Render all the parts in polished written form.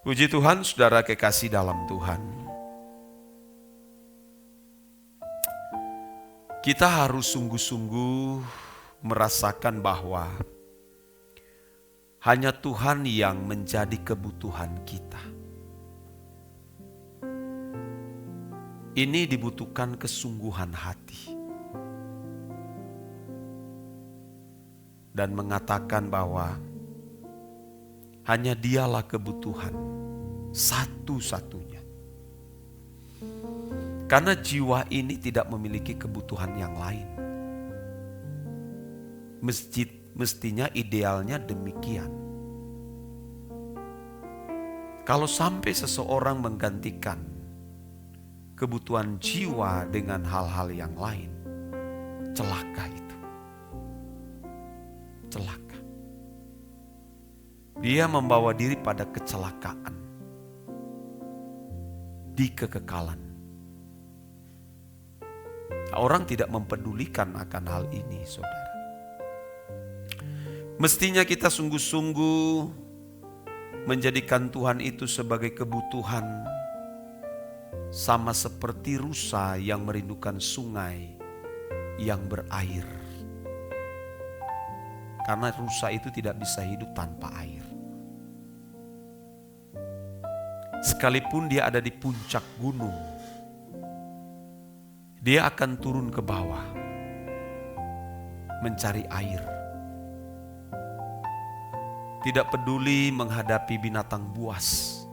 Puji Tuhan, saudara kekasih dalam Tuhan. Kita harus sungguh-sungguh merasakan bahwa hanya Tuhan yang menjadi kebutuhan kita. Ini dibutuhkan kesungguhan hati. Dan mengatakan bahwa hanya Dialah kebutuhan satu-satunya. Karena jiwa ini tidak memiliki kebutuhan yang lain. Mestinya idealnya demikian. Kalau sampai seseorang menggantikan kebutuhan jiwa dengan hal-hal yang lain, celaka itu. Celaka. Dia membawa diri pada kecelakaan di kekekalan. Orang tidak mempedulikan akan hal ini, saudara. Mestinya kita sungguh-sungguh menjadikan Tuhan itu sebagai kebutuhan, sama seperti rusa yang merindukan sungai yang berair. Karena rusa itu tidak bisa hidup tanpa air. Sekalipun dia ada di puncak gunung, dia akan turun ke bawah mencari air. Tidak peduli menghadapi binatang buas.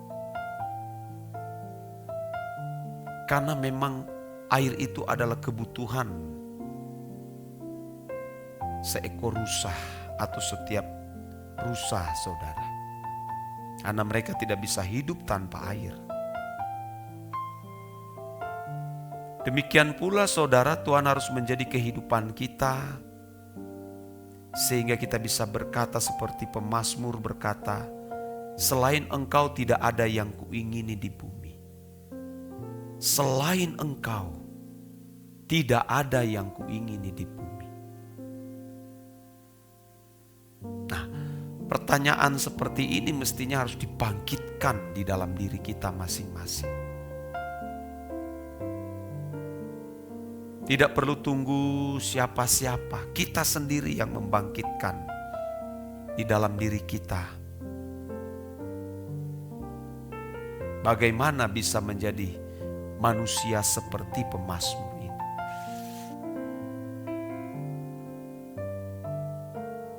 Karena memang air itu adalah kebutuhan seekor rusa atau setiap rusa, saudara. Karena mereka tidak bisa hidup tanpa air. Demikian pula saudara, Tuhan harus menjadi kehidupan kita, sehingga kita bisa berkata seperti pemazmur berkata, selain Engkau tidak ada yang kuingini di bumi. Selain Engkau tidak ada yang kuingini di bumi. Nah, pertanyaan seperti ini mestinya harus dibangkitkan di dalam diri kita masing-masing. Tidak perlu tunggu siapa-siapa, kita sendiri yang membangkitkan di dalam diri kita. Bagaimana bisa menjadi manusia seperti pemazmur ini?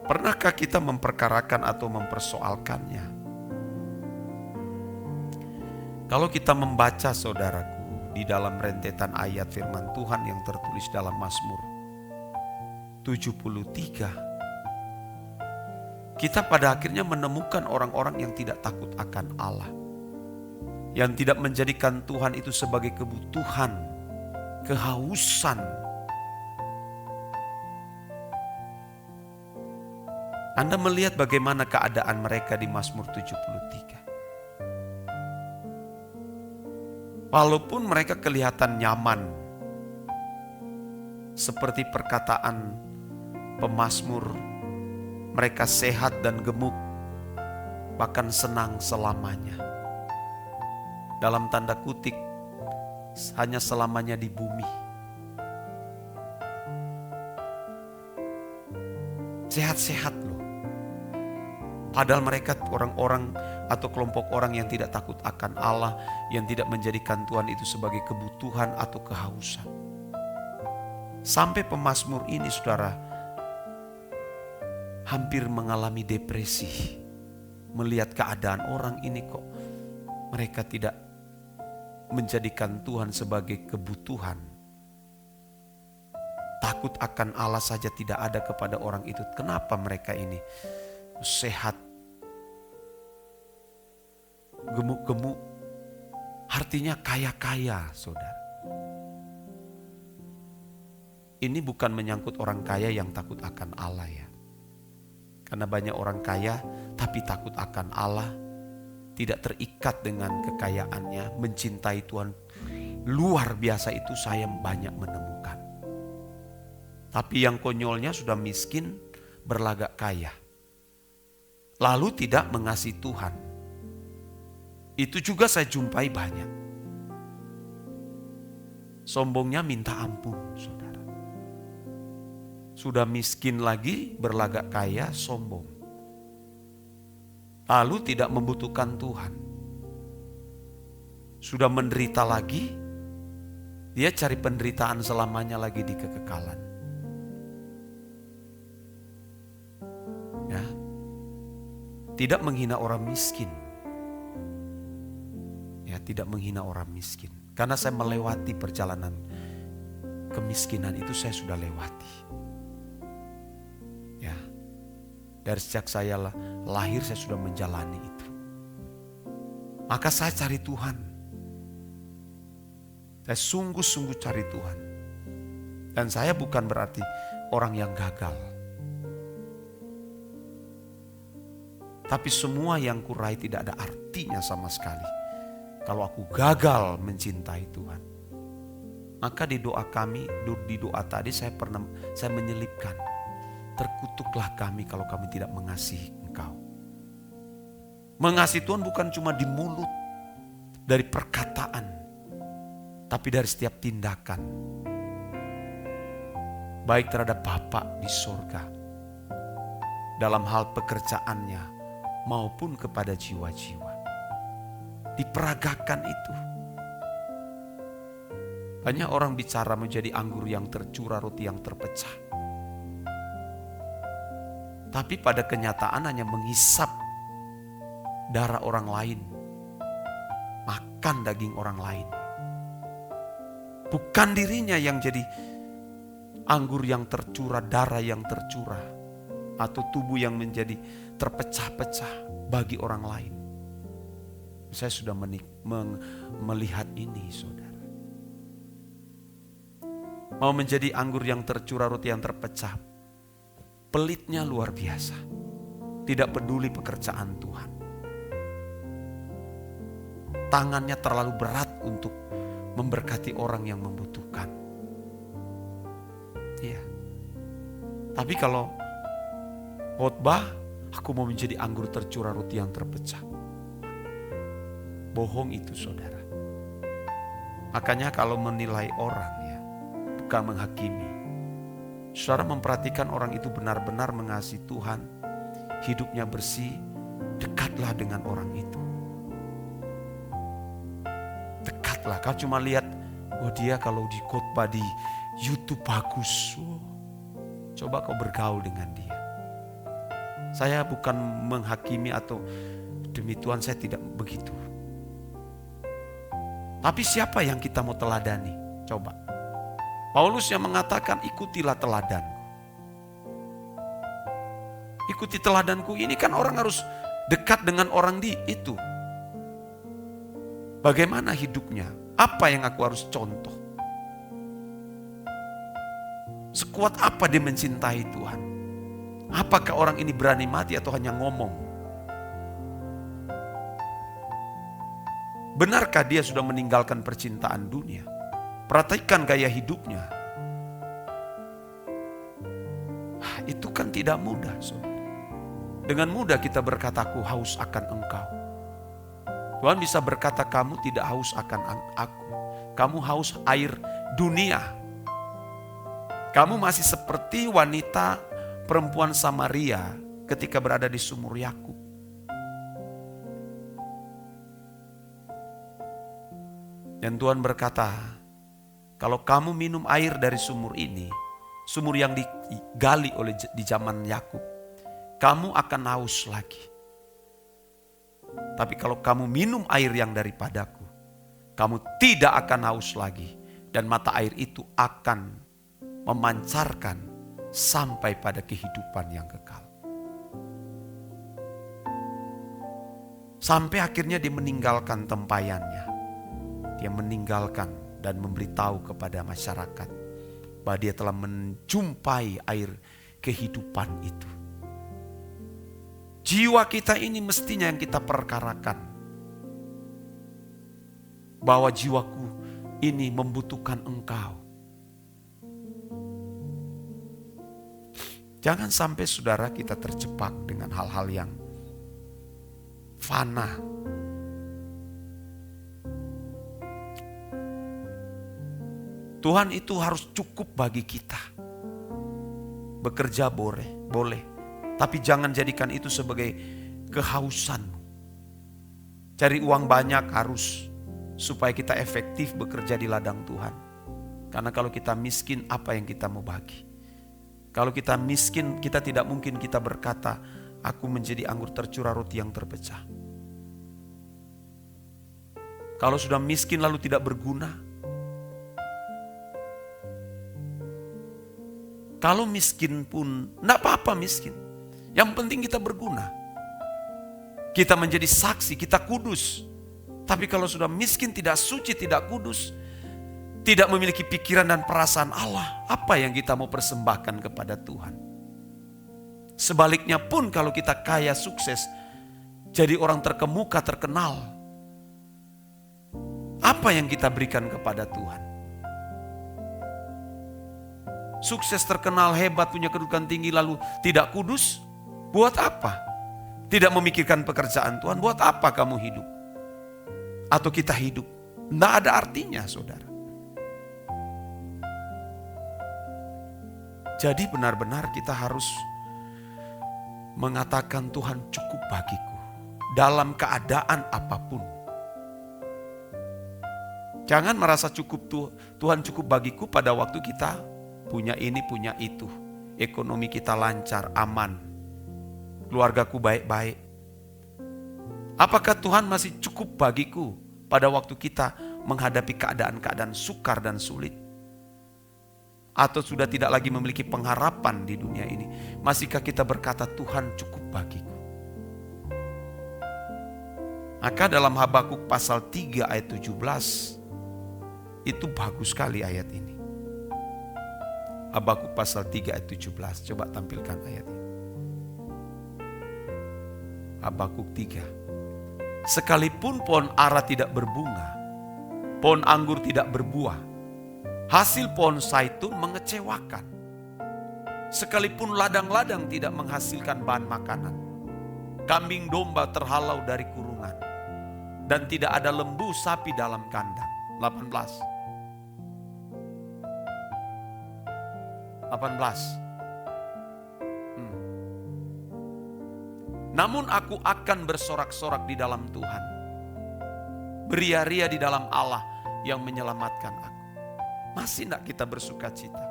Pernahkah kita memperkarakan atau mempersoalkannya? Kalau kita membaca, saudaraku, di dalam rentetan ayat firman Tuhan yang tertulis dalam Mazmur 73, kita pada akhirnya menemukan orang-orang yang tidak takut akan Allah, yang tidak menjadikan Tuhan itu sebagai kebutuhan, kehausan. Anda melihat bagaimana keadaan mereka di Mazmur 73. Walaupun mereka kelihatan nyaman, seperti perkataan pemazmur, mereka sehat dan gemuk, bahkan senang selamanya. Dalam tanda kutip, hanya selamanya di bumi. Sehat-sehat loh. Padahal mereka orang-orang atau kelompok orang yang tidak takut akan Allah, yang tidak menjadikan Tuhan itu sebagai kebutuhan atau kehausan. Sampai pemazmur ini, saudara, hampir mengalami depresi. Melihat keadaan orang ini, kok mereka tidak menjadikan Tuhan sebagai kebutuhan. Takut akan Allah saja tidak ada kepada orang itu. Kenapa mereka ini sehat, gemuk-gemuk, artinya kaya-kaya, saudara. Ini bukan menyangkut orang kaya yang takut akan Allah ya. Karena banyak orang kaya tapi takut akan Allah, tidak terikat dengan kekayaannya, mencintai Tuhan luar biasa, itu saya banyak menemukan. Tapi yang konyolnya sudah miskin berlagak kaya, lalu tidak mengasihi Tuhan. Itu juga saya jumpai banyak. Sombongnya minta ampun, saudara. Sudah miskin lagi, berlagak kaya, sombong. Lalu tidak membutuhkan Tuhan. Sudah menderita lagi, dia cari penderitaan selamanya lagi di kekekalan. Ya. Tidak menghina orang miskin. Ya, tidak menghina orang miskin. Karena saya melewati perjalanan kemiskinan itu, saya sudah lewati. Ya. Dari sejak saya lahir saya sudah menjalani itu. Maka saya cari Tuhan. Saya sungguh-sungguh cari Tuhan. Dan saya bukan berarti orang yang gagal. Tapi semua yang kurai tidak ada artinya sama sekali kalau aku gagal mencintai Tuhan. Maka di doa kami, di doa tadi saya menyelipkan, terkutuklah kami kalau kami tidak mengasihi Engkau. Mengasihi Tuhan bukan cuma di mulut, dari perkataan, tapi dari setiap tindakan. Baik terhadap Bapa di sorga, dalam hal pekerjaannya, maupun kepada jiwa-jiwa. Diperagakan itu. Banyak orang bicara menjadi anggur yang tercurah, roti yang terpecah. Tapi pada kenyataan hanya menghisap darah orang lain, makan daging orang lain. Bukan dirinya yang jadi anggur yang tercurah, darah yang tercurah, atau tubuh yang menjadi terpecah-pecah bagi orang lain. Saya sudah melihat ini, saudara. Mau menjadi anggur yang tercurah, roti yang terpecah, pelitnya luar biasa. Tidak peduli pekerjaan Tuhan. Tangannya terlalu berat untuk memberkati orang yang membutuhkan. Iya. Tapi kalau khotbah, aku mau menjadi anggur tercurah, roti yang terpecah. Bohong itu, saudara. Makanya kalau menilai orang, ya, bukan menghakimi. Saudara memperhatikan orang itu benar-benar mengasihi Tuhan, hidupnya bersih, dekatlah dengan orang itu. Dekatlah. Kau cuma lihat, oh dia kalau di khotbah di YouTube bagus. Oh, coba kau bergaul dengan dia. Saya bukan menghakimi atau demi Tuhan, saya tidak begitu. Tapi siapa yang kita mau teladani? Coba. Paulus yang mengatakan ikutilah teladanku. Ikuti teladanku ini kan orang harus dekat dengan orang itu. Bagaimana hidupnya? Apa yang aku harus contoh? Sekuat apa dia mencintai Tuhan? Apakah orang ini berani mati atau hanya ngomong? Benarkah dia sudah meninggalkan percintaan dunia? Perhatikan gaya hidupnya. Itu kan tidak mudah, saudara. Dengan mudah kita berkata, aku haus akan Engkau. Tuhan bisa berkata, kamu tidak haus akan aku. Kamu haus air dunia. Kamu masih seperti wanita perempuan Samaria ketika berada di sumur Yakub. Dan Tuhan berkata, kalau kamu minum air dari sumur ini, sumur yang digali di zaman Yakub, kamu akan haus lagi. Tapi kalau kamu minum air yang daripadaku, kamu tidak akan haus lagi. Dan mata air itu akan memancarkan sampai pada kehidupan yang kekal. Sampai akhirnya dia meninggalkan tempayannya. Dia meninggalkan dan memberitahu kepada masyarakat bahwa dia telah menjumpai air kehidupan itu. Jiwa kita ini mestinya yang kita perkarakan. Bahwa jiwaku ini membutuhkan Engkau. Jangan sampai saudara kita terjebak dengan hal-hal yang fana. Tuhan itu harus cukup bagi kita. Bekerja boleh. Tapi jangan jadikan itu sebagai kehausanmu. Cari uang banyak harus, supaya kita efektif bekerja di ladang Tuhan. Karena kalau kita miskin, apa yang kita mau bagi? Kalau kita miskin, kita tidak mungkin kita berkata, aku menjadi anggur tercurah roti yang terpecah. Kalau sudah miskin lalu tidak berguna. Kalau miskin pun, enggak apa-apa miskin. Yang penting kita berguna. Kita menjadi saksi, kita kudus. Tapi kalau sudah miskin, tidak suci, tidak kudus, tidak memiliki pikiran dan perasaan Allah, apa yang kita mau persembahkan kepada Tuhan? Sebaliknya pun kalau kita kaya, sukses, jadi orang terkemuka, terkenal, apa yang kita berikan kepada Tuhan? Sukses, terkenal, hebat, punya kedudukan tinggi, lalu tidak kudus, buat apa? Tidak memikirkan pekerjaan Tuhan, buat apa kamu hidup? Atau kita hidup? Tidak ada artinya, saudara. Jadi benar-benar kita harus mengatakan Tuhan cukup bagiku dalam keadaan apapun. Jangan merasa cukup Tuhan cukup bagiku pada waktu kita punya ini, punya itu. Ekonomi kita lancar, aman. Keluargaku baik-baik. Apakah Tuhan masih cukup bagiku pada waktu kita menghadapi keadaan-keadaan sukar dan sulit? Atau sudah tidak lagi memiliki pengharapan di dunia ini? Masihkah kita berkata Tuhan cukup bagiku? Maka dalam Habakuk pasal 3 ayat 17, itu bagus sekali ayat ini. Habakuk pasal 3 ayat 17, coba tampilkan ayat ini. Habakuk 3. Sekalipun pohon ara tidak berbunga, pohon anggur tidak berbuah, hasil pohon zaitun mengecewakan. Sekalipun ladang-ladang tidak menghasilkan bahan makanan, kambing domba terhalau dari kurungan, dan tidak ada lembu sapi dalam kandang. 18. Namun aku akan bersorak-sorak di dalam Tuhan, beria-ria di dalam Allah yang menyelamatkan aku. Masih tidak kita bersuka cita?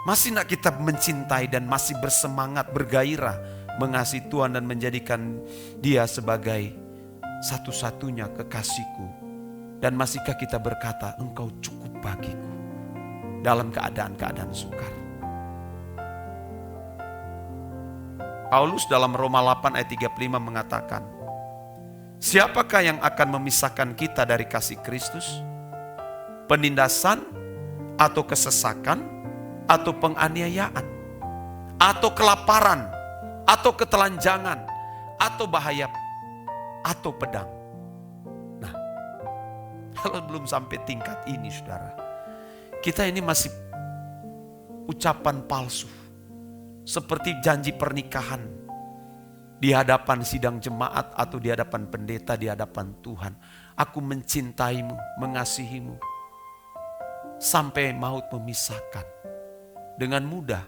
Masih tidak kita mencintai dan masih bersemangat, bergairah mengasihi Tuhan dan menjadikan Dia sebagai satu-satunya kekasihku? Dan masihkah kita berkata, Engkau cukup bagiku dalam keadaan-keadaan sukar? Paulus dalam Roma 8 ayat 35 mengatakan, siapakah yang akan memisahkan kita dari kasih Kristus? Penindasan, atau kesesakan, atau penganiayaan, atau kelaparan, atau ketelanjangan, atau bahaya, atau pedang. Nah, kalau belum sampai tingkat ini, saudara, kita ini masih ucapan palsu. Seperti janji pernikahan di hadapan sidang jemaat atau di hadapan pendeta, di hadapan Tuhan. Aku mencintaimu, mengasihimu, sampai maut memisahkan dengan mudah.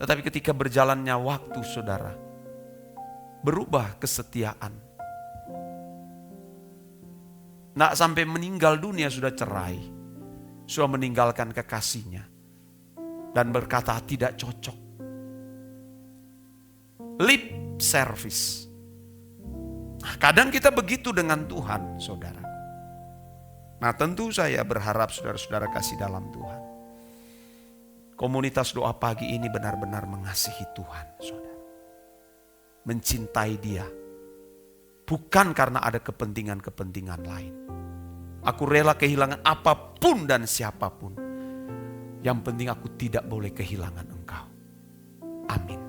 Tetapi ketika berjalannya waktu, saudara, berubah kesetiaan. Nak sampai meninggal dunia sudah cerai, sudah meninggalkan kekasihnya, dan berkata tidak cocok. Lip service. Kadang kita begitu dengan Tuhan, saudara. Nah, tentu saya berharap saudara-saudara kasih dalam Tuhan, komunitas doa pagi ini benar-benar mengasihi Tuhan, saudara. Mencintai Dia, bukan karena ada kepentingan-kepentingan lain. Aku rela kehilangan apapun dan siapapun. Yang penting aku tidak boleh kehilangan Engkau. Amin.